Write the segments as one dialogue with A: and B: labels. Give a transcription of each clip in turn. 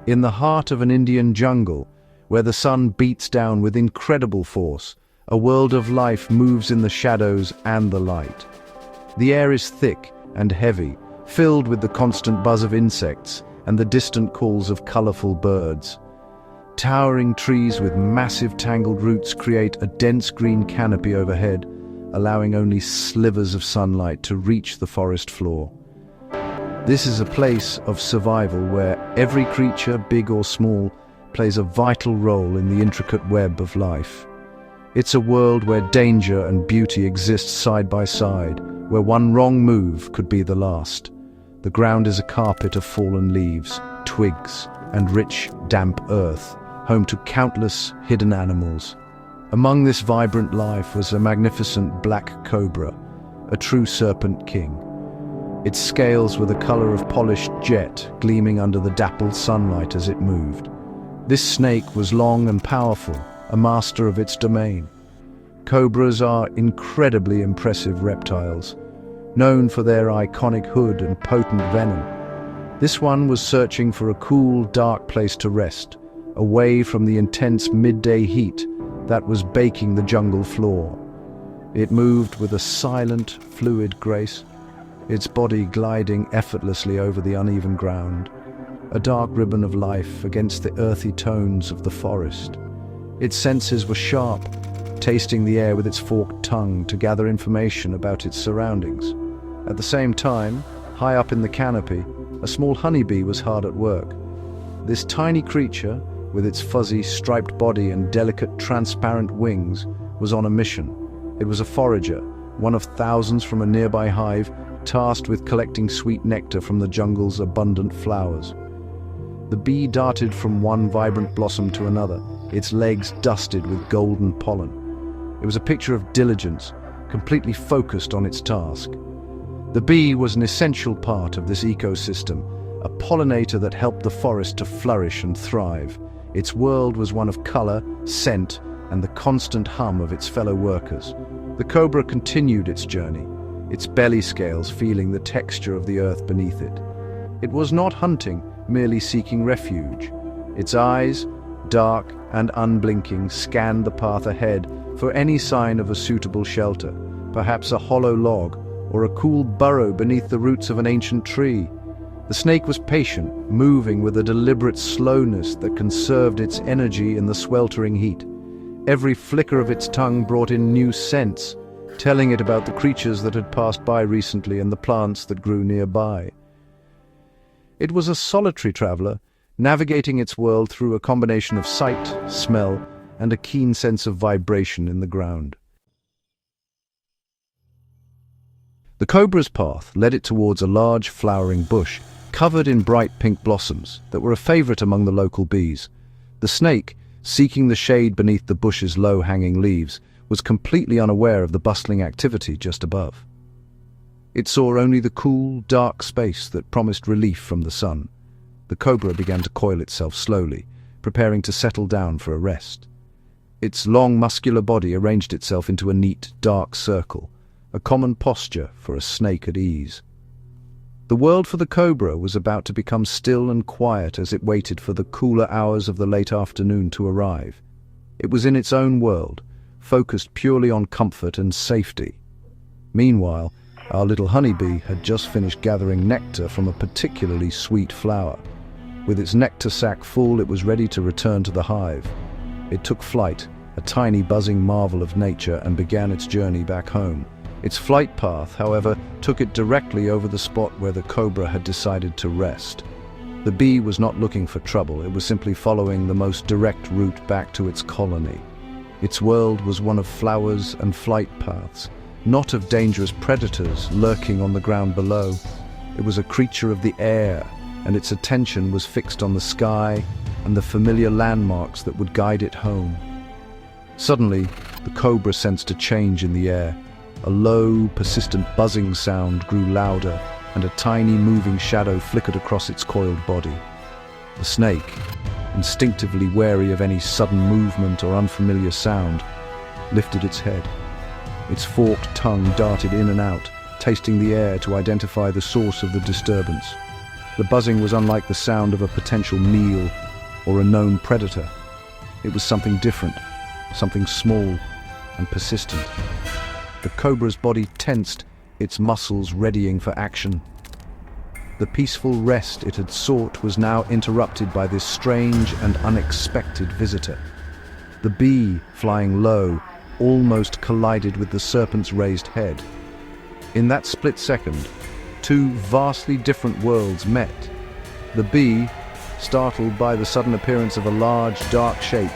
A: In the heart of an Indian jungle, where the sun beats down with incredible force, a world of life moves in the shadows and the light. The air is thick and heavy, filled with the constant buzz of insects and the distant calls of colorful birds. Towering trees with massive tangled roots create a dense green canopy overhead, allowing only slivers of sunlight to reach the forest floor. This is a place of survival where every creature, big or small, plays a vital role in the intricate web of life. It's a world where danger and beauty exist side by side, where one wrong move could be the last. The ground is a carpet of fallen leaves, twigs, and rich, damp earth, home to countless hidden animals. Among this vibrant life was a magnificent black cobra, a true serpent king. Its scales were the color of polished jet, gleaming under the dappled sunlight as it moved. This snake was long and powerful, a master of its domain. Cobras are incredibly impressive reptiles, known for their iconic hood and potent venom. This one was searching for a cool, dark place to rest, away from the intense midday heat that was baking the jungle floor. It moved with a silent, fluid grace, its body gliding effortlessly over the uneven ground, a dark ribbon of life against the earthy tones of the forest. Its senses were sharp, tasting the air with its forked tongue to gather information about its surroundings. At the same time, high up in the canopy, a small honeybee was hard at work. This tiny creature, with its fuzzy, striped body and delicate, transparent wings, was on a mission. It was a forager, one of thousands from a nearby hive, tasked with collecting sweet nectar from the jungle's abundant flowers. The bee darted from one vibrant blossom to another, its legs dusted with golden pollen. It was a picture of diligence, completely focused on its task. The bee was an essential part of this ecosystem, a pollinator that helped the forest to flourish and thrive. Its world was one of color, scent, and the constant hum of its fellow workers. The cobra continued its journey, its belly scales feeling the texture of the earth beneath it. It was not hunting, merely seeking refuge. Its eyes, dark and unblinking, scanned the path ahead for any sign of a suitable shelter, perhaps a hollow log or a cool burrow beneath the roots of an ancient tree. The snake was patient, moving with a deliberate slowness that conserved its energy in the sweltering heat. Every flicker of its tongue brought in new scents, telling it about the creatures that had passed by recently and the plants that grew nearby. It was a solitary traveler, navigating its world through a combination of sight, smell, and a keen sense of vibration in the ground. The cobra's path led it towards a large flowering bush, covered in bright pink blossoms that were a favorite among the local bees. The snake, seeking the shade beneath the bush's low-hanging leaves, was completely unaware of the bustling activity just above. It saw only the cool, dark space that promised relief from the sun. The cobra began to coil itself slowly, preparing to settle down for a rest. Its long, muscular body arranged itself into a neat, dark circle, a common posture for a snake at ease. The world for the cobra was about to become still and quiet as it waited for the cooler hours of the late afternoon to arrive. It was in its own world, focused purely on comfort and safety. Meanwhile, our little honeybee had just finished gathering nectar from a particularly sweet flower. With its nectar sac full, it was ready to return to the hive. It took flight, a tiny buzzing marvel of nature, and began its journey back home. Its flight path, however, took it directly over the spot where the cobra had decided to rest. The bee was not looking for trouble, it was simply following the most direct route back to its colony. Its world was one of flowers and flight paths, not of dangerous predators lurking on the ground below. It was a creature of the air, and its attention was fixed on the sky and the familiar landmarks that would guide it home. Suddenly, the cobra sensed a change in the air. A low, persistent buzzing sound grew louder, and a tiny moving shadow flickered across its coiled body. The snake, instinctively wary of any sudden movement or unfamiliar sound, lifted its head. Its forked tongue darted in and out, tasting the air to identify the source of the disturbance. The buzzing was unlike the sound of a potential meal or a known predator. It was something different, something small and persistent. The cobra's body tensed, its muscles readying for action. The peaceful rest it had sought was now interrupted by this strange and unexpected visitor. The bee, flying low, almost collided with the serpent's raised head. In that split second, two vastly different worlds met. The bee, startled by the sudden appearance of a large, dark shape,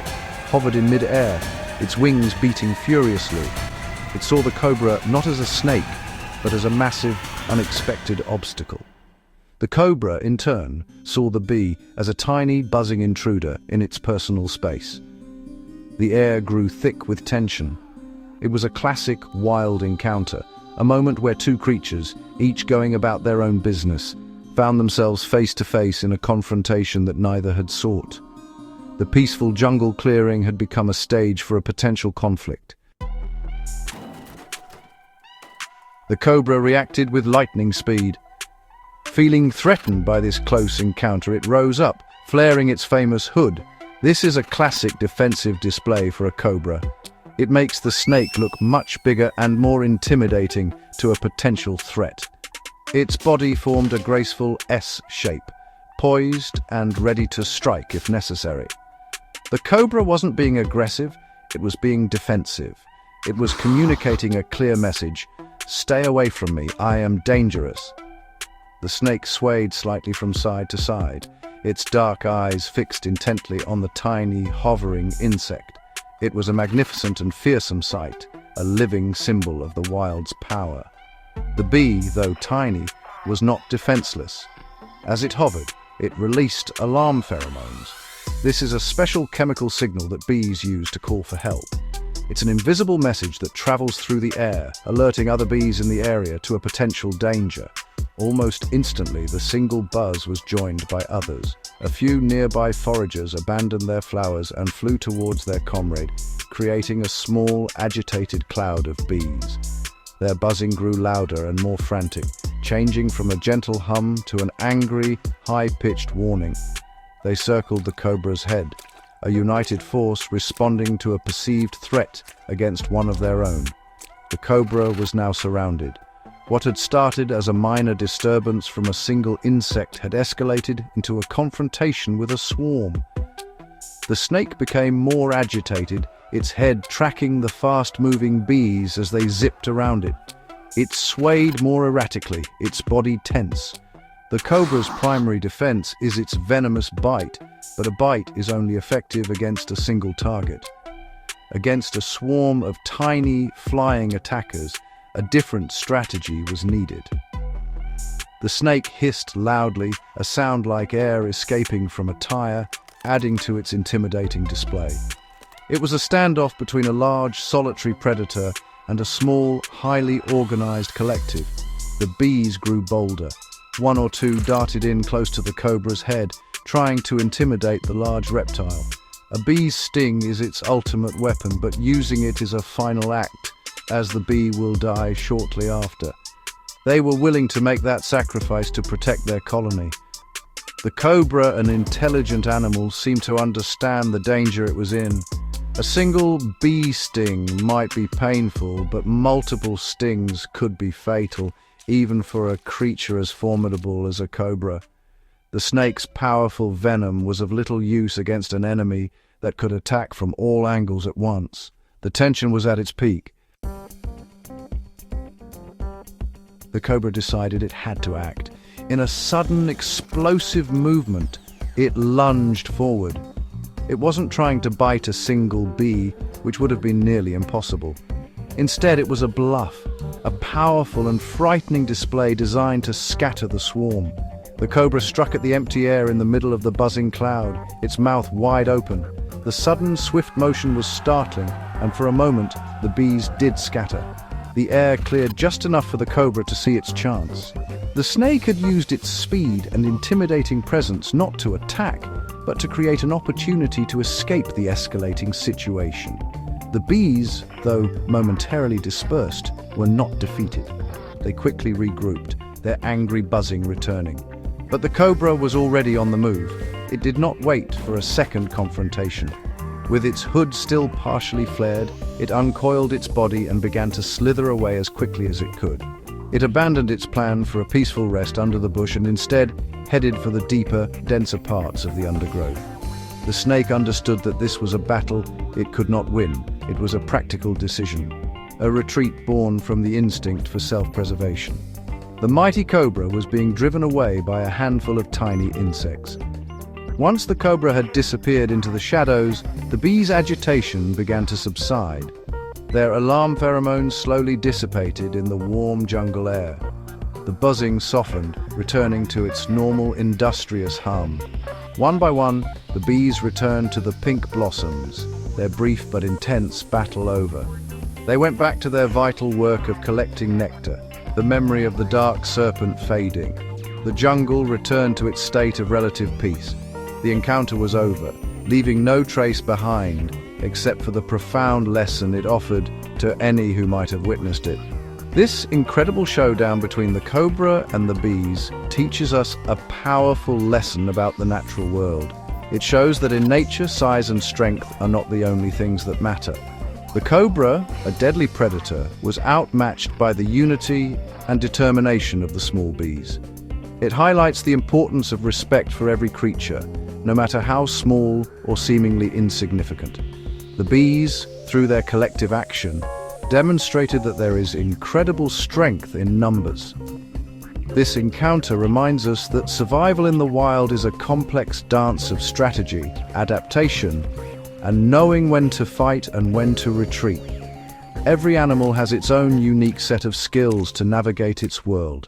A: hovered in mid-air, its wings beating furiously. It saw the cobra not as a snake, but as a massive, unexpected obstacle. The cobra, in turn, saw the bee as a tiny, buzzing intruder in its personal space. The air grew thick with tension. It was a classic wild encounter, a moment where two creatures, each going about their own business, found themselves face to face in a confrontation that neither had sought. The peaceful jungle clearing had become a stage for a potential conflict. The cobra reacted with lightning speed. Feeling threatened by this close encounter, it rose up, flaring its famous hood. This is a classic defensive display for a cobra. It makes the snake look much bigger and more intimidating to a potential threat. Its body formed a graceful S shape, poised and ready to strike if necessary. The cobra wasn't being aggressive, it was being defensive. It was communicating a clear message: "Stay away from me, I am dangerous." The snake swayed slightly from side to side, its dark eyes fixed intently on the tiny, hovering insect. It was a magnificent and fearsome sight, a living symbol of the wild's power. The bee, though tiny, was not defenseless. As it hovered, it released alarm pheromones. This is a special chemical signal that bees use to call for help. It's an invisible message that travels through the air, alerting other bees in the area to a potential danger. Almost instantly, the single buzz was joined by others. A few nearby foragers abandoned their flowers and flew towards their comrade, creating a small, agitated cloud of bees. Their buzzing grew louder and more frantic, changing from a gentle hum to an angry, high-pitched warning. They circled the cobra's head, a united force responding to a perceived threat against one of their own. The cobra was now surrounded. What had started as a minor disturbance from a single insect had escalated into a confrontation with a swarm. The snake became more agitated, its head tracking the fast-moving bees as they zipped around it. It swayed more erratically, its body tense. The cobra's primary defense is its venomous bite, but a bite is only effective against a single target. Against a swarm of tiny, flying attackers, a different strategy was needed. The snake hissed loudly, a sound like air escaping from a tire, adding to its intimidating display. It was a standoff between a large, solitary predator and a small, highly organized collective. The bees grew bolder. One or two darted in close to the cobra's head, trying to intimidate the large reptile. A bee's sting is its ultimate weapon, but using it is a final act, as the bee will die shortly after. They were willing to make that sacrifice to protect their colony. The cobra, an intelligent animal, seemed to understand the danger it was in. A single bee sting might be painful, but multiple stings could be fatal, even for a creature as formidable as a cobra. The snake's powerful venom was of little use against an enemy that could attack from all angles at once. The tension was at its peak. The cobra decided it had to act. In a sudden, explosive movement, it lunged forward. It wasn't trying to bite a single bee, which would have been nearly impossible. Instead, it was a bluff, a powerful and frightening display designed to scatter the swarm. The cobra struck at the empty air in the middle of the buzzing cloud, its mouth wide open. The sudden, swift motion was startling, and for a moment, the bees did scatter. The air cleared just enough for the cobra to see its chance. The snake had used its speed and intimidating presence not to attack, but to create an opportunity to escape the escalating situation. The bees, though momentarily dispersed, were not defeated. They quickly regrouped, their angry buzzing returning. But the cobra was already on the move. It did not wait for a second confrontation. With its hood still partially flared, it uncoiled its body and began to slither away as quickly as it could. It abandoned its plan for a peaceful rest under the bush and instead headed for the deeper, denser parts of the undergrowth. The snake understood that this was a battle it could not win. It was a practical decision, a retreat born from the instinct for self-preservation. The mighty cobra was being driven away by a handful of tiny insects. Once the cobra had disappeared into the shadows, the bees' agitation began to subside. Their alarm pheromones slowly dissipated in the warm jungle air. The buzzing softened, returning to its normal industrious hum. One by one, the bees returned to the pink blossoms, their brief but intense battle over. They went back to their vital work of collecting nectar, the memory of the dark serpent fading. The jungle returned to its state of relative peace. The encounter was over, leaving no trace behind, except for the profound lesson it offered to any who might have witnessed it. This incredible showdown between the cobra and the bees teaches us a powerful lesson about the natural world. It shows that in nature, size and strength are not the only things that matter. The cobra, a deadly predator, was outmatched by the unity and determination of the small bees. It highlights the importance of respect for every creature, no matter how small or seemingly insignificant. The bees, through their collective action, demonstrated that there is incredible strength in numbers. This encounter reminds us that survival in the wild is a complex dance of strategy, adaptation, and knowing when to fight and when to retreat. Every animal has its own unique set of skills to navigate its world.